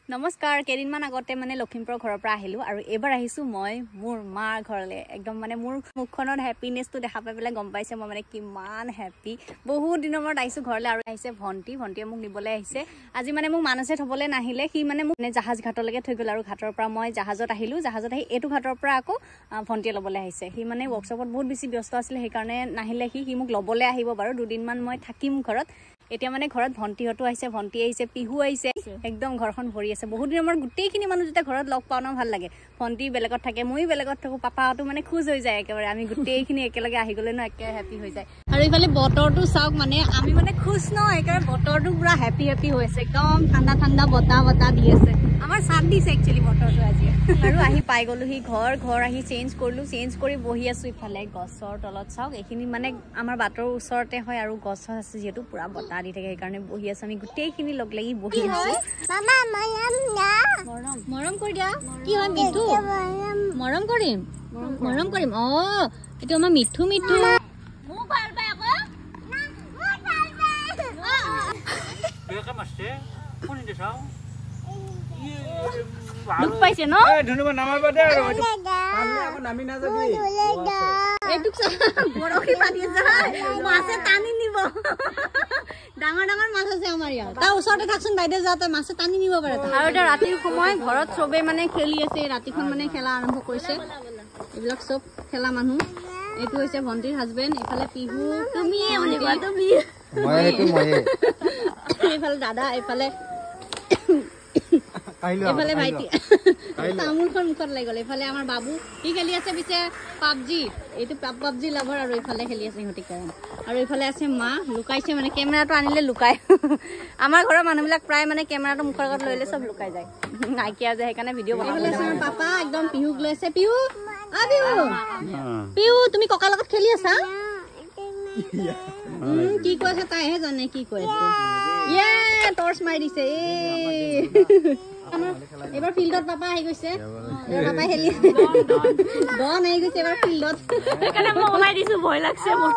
নমস্কাৰ কেইদিনমান আগতে মানে লখিমপুৰৰ ঘৰৰ পৰা আহিলো আৰু এবাৰ আহিছো মই মোৰ মাৰ ঘৰলে একদম মানে মোৰ মুখখনৰ হ্যাপিনেছটো দেখা পাই পেলাই গম পাইছে মই মানে কিমান হ্যাপি বহুত দিনৰ মূৰত আহিছো ঘৰলে আৰু আহিছে ভন্টিয়ে মোক নিবলে আহিছে আজি মানে মোক মানসে থবলে নাহিলে সি মানে মোক জাহাজ ঘাটলৈকে থৈ গল আৰু ঘাটৰ পৰা মই জাহাজত আহিলো জাহাজত আহি এটো ঘাটৰ পৰা আকৌ ভন্টিয়ে লবলে আহিছে সি মানে ওয়াৰ্কশ্বপত বহুত বেছি ব্যস্ত আছিল সেই কাৰণে নাহিলে সি মোক লবলে আহিব বাৰু দুদিনমান মই থাকিম ঘৰত এতিয়া মানে ঘৰত ভন্টিহটো আহিছে ভন্টি আহিছে পিহু আহিছে একদম ঘৰখন ভৰি আছে বহুত দিনৰ মূৰত গোটেইখিনি মানুহ যেতিয়া ঘৰত লগ পাও ন ভাল লাগে ভন্টি বেলেগত থাকে মই বেলেগত থাকো পাপাটো মানে খুজ হৈ যায় একেবাৰে আমি গোটেইখিনি একেলগে আহি গলে ন একে হ্যাপি হৈ যায় আৰু ইফালে বতৰটো চাওক মানে আমি মানে খুজ ন একেবাৰে বতৰটো পুৰা হ্যাপি হৈ আছে একদম ঠাণ্ডা ঠাণ্ডা বতাহ দি আছে আমাৰ সাত দিছে একচুয়ালি বতৰটো আজি আৰু আহি পাই গলো হি ঘৰ আহি চেঞ্জ কৰি বহি আছো ইফালে গছৰ তলত চাওক এইখিনি মানে আমাৰ বাটৰ ওচৰতে হয় আৰু গছ আছে যেহেতু পুৰা বতাহ দি থাকে সেইকাৰণে বহি আছো আমি গোটেইখিনি লগ লাগি বহি আছো মামা মৰম কৰি দিয়া কি হয় মিঠু মৰম কৰিম অ এটো আমাৰ মিঠু মোক ভাল পায় আকৌ বেকা মাছে কোন দেখাও দুখ পাইছে ন এ ধুনুবা নামাবা দে আৰু পালে আকৌ নামি না যাবি এটুক বৰখি পাতি যায় মাছে টানি নিব ডাঙৰ মাছ আছে আমাৰ ইয়াত তা ওচৰতে থাকছন বাইদে যাতে মাছে টানি নিব পাৰে আৰু এটা ৰাতিৰ সময় ঘৰত সবে মানে খেলি আছে ৰাতিখন মানে খেলা আৰম্ভ কৰিছে এইবিলাক সব খেলা মানুহ এইটো হৈছে ভন্টিৰ হাজবেণ্ড এফালে পিহু তুমি এইফালে দাদা এইফালে এফালে ভাইটি তামোলখন মুখত লাগি গ'ল এফালে আমাৰ বাবু ই খেলি আছে পিছে পাবজি এইটো পাবজি লাভাৰ আৰু এফালে খেলি আছে ইহঁতি কেৰম আৰু এফালে আছে মা লুকাইছে মানে কেমেৰাটো আনিলে লুকাই আমাৰ ঘৰৰ মানুহবিলাক প্ৰায় মানে কেমেৰাটো মুখৰ আগত লৈলে সব লুকাই যায় নাইকিয়া যায় সেইকাৰণে ভিডিঅ' বনাবলৈ আছে আমাৰ পাপা একদম পিহুক লৈ আছে পিহু তুমি ককাৰ লগত খেলি আছা কি কৈছে তাইহে জানে কি কৈ আছে ইয়ে টৰ্চ মাৰি দিছে এবাৰ ফিল্ডত পাপা আহি গৈছে পাপাই খেলি ডন আহি গৈছে এবাৰ ফিল্ডত সেইকাৰণে মই ওলাই দিছো ভয় লাগছে মোৰ